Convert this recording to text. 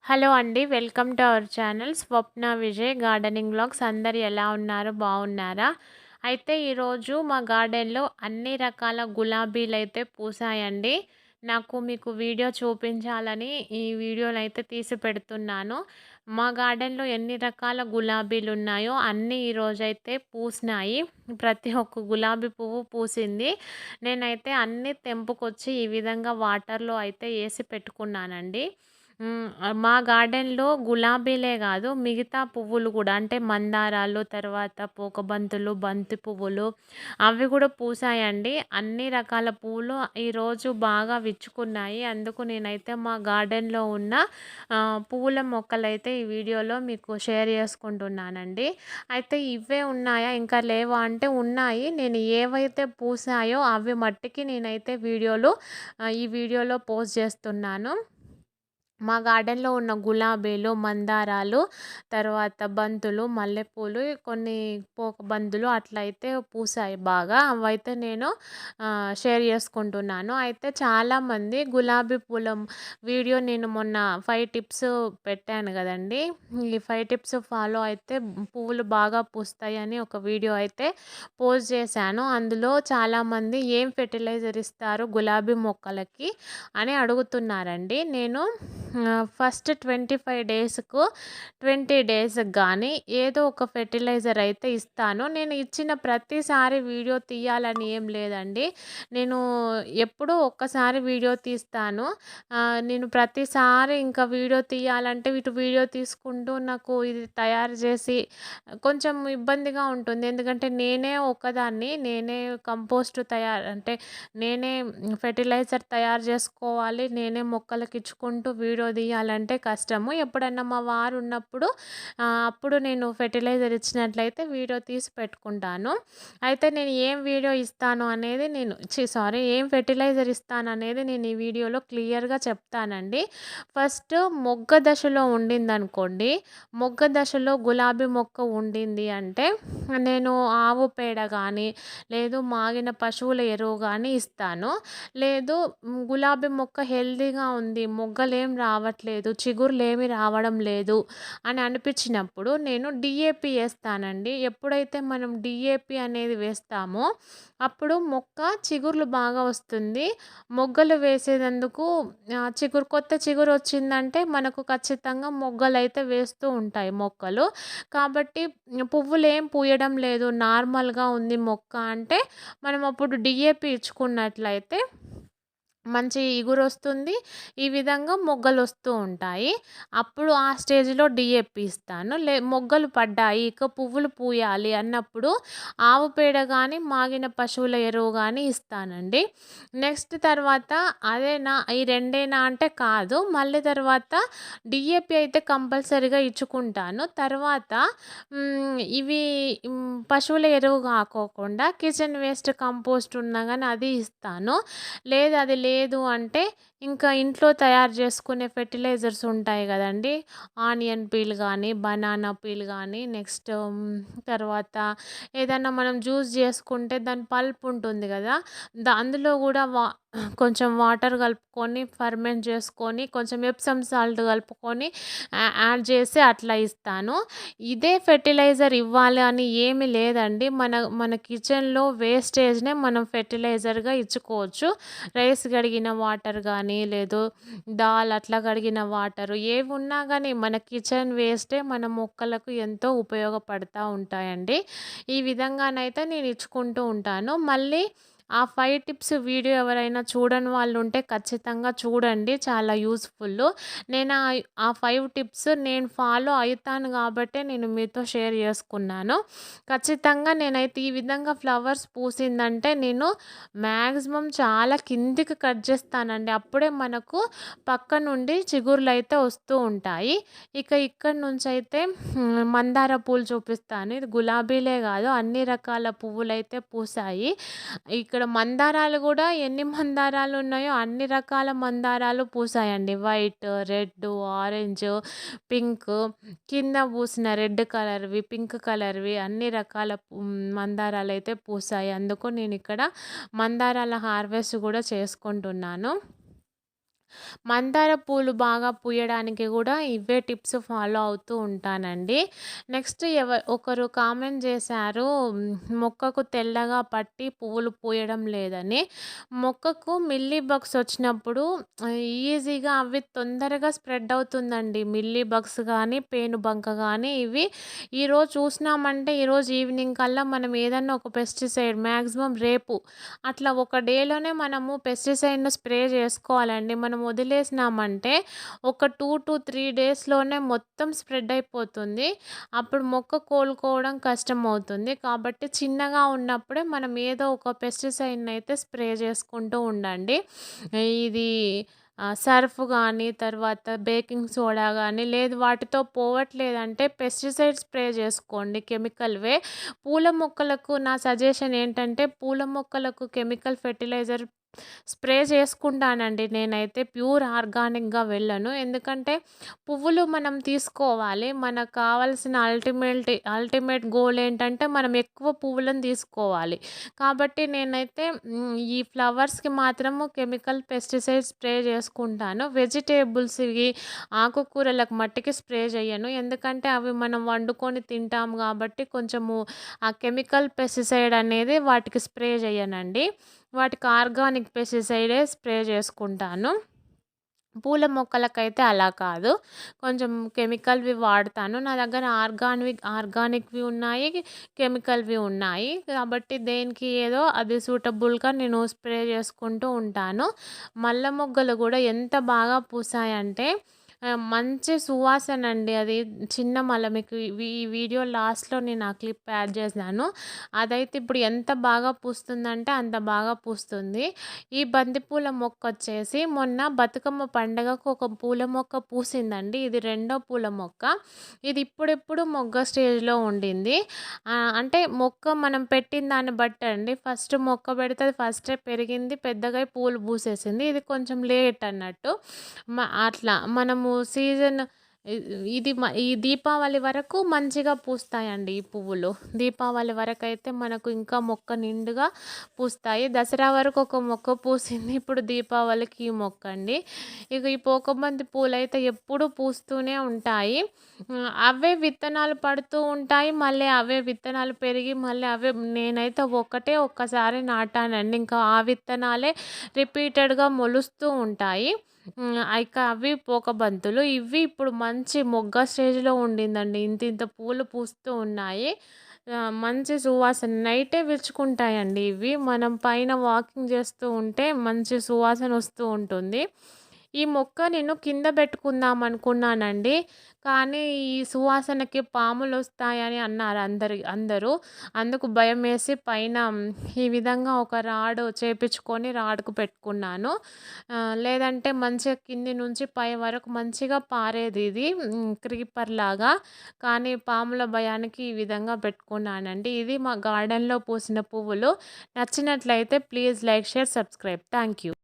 Hello అండి. Welcome to our channel Swapna Vijay gardening vlogs. అందరూ ఎలా ఉన్నారు? బాగున్నారా? అయితే ఈరోజు మా గార్డెన్‌లో అన్ని రకాల గులాబీలైతే పూసాయండి. మీకు వీడియో చూపించాలని ఈ వీడియోనైతే తీసి పెడుతున్నాను. మా గార్డెన్‌లో ఎన్ని రకాల గులాబీలున్నాయో అన్నీ ఈరోజైతే పూసినాయి. ప్రతి ఒక్క గులాబీ పువ్వు పూసింది. నేనైతే అన్నీ తెంపుకొచ్చి ఈ విధంగా వాటర్‌లో అయితే ఏసి పెట్టుకున్నానండి. మా గార్డెన్‌లో గులాబీలే గాదు, మిగతా పువ్వులు గూడా అంటే మందారాలు, తర్వాత పోకబంతులు, బంతి పువ్వులు అవి గూడా పూసాయండి. అన్ని రకాల పువ్వులు ఈరోజు బాగా విచ్చుకున్నాయి. అందుకు నేనైతే మా గార్డెన్‌లో ఉన్న పువ్వుల మొక్కలైతే ఈ వీడియోలో మీకు షేర్ చేసుకుంటున్నానండి. అయితే ఇవే ఉన్నాయా? ఇంకా లేవా? అంటే ఉన్నాయి. నేను ఏవైతే పూసాయో అవి మట్టికి నేనైతే ఈ వీడియోలో పోస్ట్ చేస్తున్నాను. మా గార్డెన్‌లో ఉన్న గులాబీలు, మందారాలు, తర్వాత బంతులు, మల్లెపూలు, కొన్ని పోకబంతులు అట్లయితే పూసాయి బాగా. అవైతే నేను షేర్ చేసుకుంటున్నాను. అయితే చాలామంది గులాబీ పూల వీడియో నేను మొన్న 5 టిప్స్ పెట్టాను గదండీ! ఈ 5 టిప్స్ ఫాలో అయితే పువ్వులు బాగా పూస్తాయని ఒక వీడియో అయితే పోస్ట్ చేశాను. అందులో చాలామంది ఏం ఫెర్టిలైజర్ ఇస్తారు గులాబీ మొక్కలకి అని అడుగుతున్నారండి. నేను ఫస్ట్ 25 డేస్‌కు 20 డేస్‌కి గానీ ఏదో ఒక ఫెర్టిలైజర్ అయితే ఇస్తాను. నేను ఇచ్చిన ప్రతిసారి వీడియో తీయాలని ఏం లేదండి. నేను ఎప్పుడో ఒక్కసారి వీడియో తీస్తాను. నేను ప్రతిసారి ఇంకా వీడియో తీయాలంటే ఇటు వీడియో తీసుకుంటూ నాకు ఇది తయారు చేసి కొంచెం ఇబ్బందిగా ఉంటుంది. ఎందుకంటే నేనే కంపోస్ట్ అంటే నేనే ఫెర్టిలైజర్ తయారు చేసుకోవాలి. నేనే మొక్కలకిచ్చుకుంటూ వీడియో తీయాలంటే కష్టము. ఎప్పుడన్నా మా వారు ఉన్నప్పుడు అప్పుడు నేను ఫెర్టిలైజర్ ఇచ్చినట్లయితే వీడియో తీసి పెట్టుకుంటాను. అయితే నేను ఏం వీడియో ఇస్తాను అనేది ఏం ఫెర్టిలైజర్ ఇస్తాననేది నేను ఈ వీడియోలో క్లియర్‌గా చెప్తానండి. ఫస్ట్ మొగ్గ దశలో ఉండిందనుకోండి, మొగ్గ దశలో గులాబీ మొక్క ఉండింది అంటే నేను ఆవు పేడ గానీ, లేదు మాగిన పశువుల ఎరువు గానీ ఇస్తాను. లేదు గులాబీ మొక్క హెల్తీగా ఉంది, మొగ్గలేం రావట్లేదు, చిగుర్లేమి రావడం లేదు అని అనిపించినప్పుడు నేను డీఏపీ ఏస్తానండి. ఎప్పుడైతే మనం డీఏపీ అనేది వేస్తామో అప్పుడు మొక్క చిగుర్లు బాగా వస్తుంది. మొగ్గలు వేసేదందుకు కొత్త చిగురొచ్చిందంటే మనకు ఖచ్చితంగా మొగ్గలైతే వేస్తూ ఉంటాయి మొక్కలు. కాబట్టి పువ్వులేం పూయడం లేదు, నార్మల్‌గా ఉంది మొక్క అంటే మనం అప్పుడు డీఏపీ ఇచ్చుకున్నట్లయితే మంచి ఇగురొస్తుంది. ఈ విధంగా మొగ్గలొస్తూ ఉంటాయి. అప్పుడు ఆ స్టేజ్‌లో డీఏపీ ఇస్తాను. మొగ్గలు పడ్డాయి, ఇక పువ్వులు పూయాలి అన్నప్పుడు ఆవు పేడ గానీ, మాగిన పశువుల ఎరువు గానీ ఇస్తానండి. నెక్స్ట్ తర్వాత ఈ రెండేనా అంటే కాదు. మళ్ళీ తర్వాత డీఏపీ అయితే కంపల్సరీగా ఇచ్చుకుంటాను. తర్వాత ఇవి పశువుల ఎరువు కాకోకుండా కిచెన్ వేస్ట్ కంపోస్ట్ ఉన్నా గానీ అది ఇస్తాను. అది లేదు అంటే ఇంకా ఇంట్లో తయారు చేసుకునే ఫెర్టిలైజర్స్ ఉంటాయి గదండీ! ఆనియన్ పీల్ గానీ, బనానా పీల్ గానీ, నెక్స్ట్ తర్వాత ఏదన్నా మనం జ్యూస్ చేసుకుంటే దాని పల్ప్ ఉంటుంది గదా! అందులో గూడా కొంచెం వాటర్ కలుపుకొని, ఫర్మెంట్ చేసుకొని, కొంచెం ఎప్సమ్ సాల్ట్ కలుపుకొని యాడ్ చేసి అట్లా ఇస్తాను. ఇదే ఫెర్టిలైజర్ ఇవ్వాలి అని ఏమి లేదండి. మన మన కిచెన్‌లో వేస్టేజ్‌నే మనం ఫెర్టిలైజర్‌గా ఇచ్చుకోవచ్చు. రైస్ కడిగిన వాటర్ గానీ, లేదు దాల్ అట్లా కడిగిన వాటరు ఏవున్నా గానీ మన కిచెన్ వేస్టే మన మొక్కలకు ఎంతో ఉపయోగపడతా ఉంటాయండి. ఈ విధంగానైతే నేను ఇచ్చుకుంటూ ఉంటాను. మళ్ళీ ఆ 5 టిప్స్ వీడియో ఎవరైనా చూడని వాళ్ళుంటే ఖచ్చితంగా చూడండి. చాలా యూజ్‌ఫుల్లు. ఆ 5 టిప్స్ నేను ఫాలో అయితాను గాబట్టే నేను మీతో షేర్ చేసుకున్నాను. ఖచ్చితంగా నేనైతే ఈ విధంగా ఫ్లవర్స్ పూసిందంటే నేను మాక్సిమం చాలా కిందికి కట్ చేస్తానండి. అప్పుడే మనకు పక్క నుండి చిగుర్లయితే వస్తూ ఉంటాయి. ఇక్కడి నుంచయితే మందార పూలు చూపిస్తాను. ఇది గులాబీలే గాదు, అన్ని రకాల పువ్వులైతే పూసాయి. ఇక్కడ మందారాలు గూడా ఎన్ని మందారాలున్నాయో అన్ని రకాల మందారాలు పూసాయండి. వైట్, రెడ్, ఆరెంజ్, పింక్, కింద పూసిన రెడ్ కలర్‌వి, పింక్ కలర్‌వి అన్ని రకాల మందారాలైతే పూసాయి. అందుకు నేనిక్కడ మందారాల హార్వెస్ట్ గూడా చేసుకుంటున్నాను. మందార పూలు బాగా పూయడానికి గూడా ఇవే టిప్స్ ఫాలో అవుతూ ఉంటానండి. నెక్స్ట్ ఒకరు కామెంట్ జేశారు, మొక్కకు తెల్లగా పట్టి పువ్వులు పూయడం లేదని. మొక్కకు మిల్లీ బగ్స్ వచ్చినప్పుడు ఈజీగా అవి తొందరగా స్ప్రెడ్ అవుతుందండి. మిల్లీ బగ్స్ గానీ, పేనుబంక గానీ ఇవి ఈరోజు చూసినామంటే ఈరోజు ఈవినింగ్ కల్లా మనం ఏదన్నా ఒక పెస్టిసైడ్ మాక్సిమం రేపు అట్లా ఒక డేలోనే మనము పెస్టిసైడ్‌ని స్ప్రే జేసుకోవాలండి. మనం వదిలేసినామంటే ఒక 2-3 డేస్‌లోనే మొత్తం స్ప్రెడ్ అయిపోతుంది. అప్పుడు మొక్క కోలుకోవడం కష్టమవుతుంది. కాబట్టి చిన్నగా ఉన్నప్పుడే మనం ఏదో ఒక పెస్టిసైడ్‌నయితే స్ప్రే చేసుకుంటూ ఉండండి. ఇది సర్ఫ్ గానీ, తర్వాత బేకింగ్ సోడా గానీ, లేదు వాటితో పోవట్లేదంటే పెస్టిసైడ్ స్ప్రే జేసుకోండి కెమికల్‌వే. పూల మొక్కలకు నా సజెషన్ ఏంటంటే, పూల మొక్కలకు కెమికల్ ఫెర్టిలైజర్ స్ప్రే చేసుకుంటానండి నేనైతే. ప్యూర్ ఆర్గానిక్‌గా వెళ్ళను. ఎందుకంటే, పువ్వులు మనం తీసుకోవాలి. మనకు కావాల్సిన అల్టిమేట్ గోల్ ఏంటంటే, మనం ఎక్కువ పువ్వులను తీసుకోవాలి. కాబట్టి నేనైతే ఈ ఫ్లవర్స్‌కి మాత్రము కెమికల్ పెస్టిసైడ్ స్ప్రే చేసుకుంటాను. వెజిటబుల్స్‌వి, ఆకుకూరలకు మట్టికి స్ప్రే జెయ్యను. ఎందుకంటే, అవి మనం వండుకొని తింటాం గాబట్టి కొంచెము ఆ కెమికల్ పెస్టిసైడ్ అనేది వాటికి స్ప్రే జెయ్యనండి. వాటికి ఆర్గానిక్ పెస్టిసైడే స్ప్రే చేసుకుంటాను. పూల మొక్కలకైతే అలా కాదు. కొంచెం కెమికల్‌వి వాడతాను. నా దగ్గర ఆర్గానిక్‌వి ఉన్నాయి. కెమికల్‌వి ఉన్నాయి. కాబట్టి దేనికి ఏదో అది సూటబుల్‌గా నేను స్ప్రే చేసుకుంటూ ఉంటాను. మల్లె మొగ్గలు గూడా ఎంత బాగా పూసాయంటే మంచి సువాసనండి అది. చిన్న మల్లె మీకు ఈ వీడియో లాస్ట్‌లో నేను ఆ క్లిప్ యాడ్ చేశాను. అదైతే ఇప్పుడు ఎంత బాగా పూస్తుందంటే అంత బాగా పూస్తుంది. ఈ బంతిపూల మొక్కొచ్చేసి మొన్న బతుకమ్మ పండగకు ఒక పూల మొక్క పూసిందండి. ఇది రెండో పూల మొక్క. ఇది ఇప్పుడిప్పుడు మొగ్గ స్టేజ్‌లో ఉండింది. అంటే మొక్క మనం పెట్టిన దాన్ని బట్టండి. ఫస్ట్ మొక్క పెడితే అది ఫస్టే పెరిగింది, పెద్దగై పూలు పూసేసింది. ఇది కొంచెం లేట్ అన్నట్టు. అట్లా మనము సీజన్ ఇ ఇది ఈ దీపావళి వరకు మంచిగా పూస్తాయండి ఈ పువ్వులు. దీపావళి వరకైతే మనకు ఇంకా మొక్క నిండుగా పూస్తాయి. దసరా వరకు ఒక మొక్క పూసింది. ఇప్పుడు దీపావళికి ఈ మొక్కండి. ఇక ఈ పోకంబంతి పూలైతే ఎప్పుడూ పూస్తూనే ఉంటాయి. అవే విత్తనాలు పడుతూ ఉంటాయి. మళ్ళీ అవే విత్తనాలు పెరిగి మళ్ళీ అవే నేనైతే ఒక్కసారి నాటానండి. ఇంకా ఆ విత్తనాలే రిపీటెడ్‌గా మొలుస్తూ ఉంటాయి. ఇక అవి పోకబంతులు. ఇవి ఇప్పుడు మంచి మొగ్గ స్టేజ్‌లో ఉండిందండి. ఇంతింత పూలు పూస్తూ ఉన్నాయి. మంచి సువాసన నైటే విచ్చుకుంటాయండి ఇవి. మనం పైన వాకింగ్ చేస్తూ ఉంటే మంచి సువాసనొస్తూ ఉంటుంది. ఈ మొక్క నేను కింద పెట్టుకుందాం అనుకున్నానండి. కానీ ఈ సువాసనకి పాములొస్తాయని అన్నారు అందరూ. అందుకు భయమేసి పైన ఈ విధంగా ఒక రాడ్ చేపిచ్చుకొని రాడ్‌కు పెట్టుకున్నాను. లేదంటే మంచిగా కింది నుంచి పై వరకు మంచిగా పారేది ఇది. క్రీపర్‌లాగా. కానీ పాముల భయానికి ఈ విధంగా పెట్టుకున్నానండి. ఇది మా గార్డెన్‌లో పూసిన పువ్వులు. నచ్చినట్లయితే please like, share, subscribe. Thank you.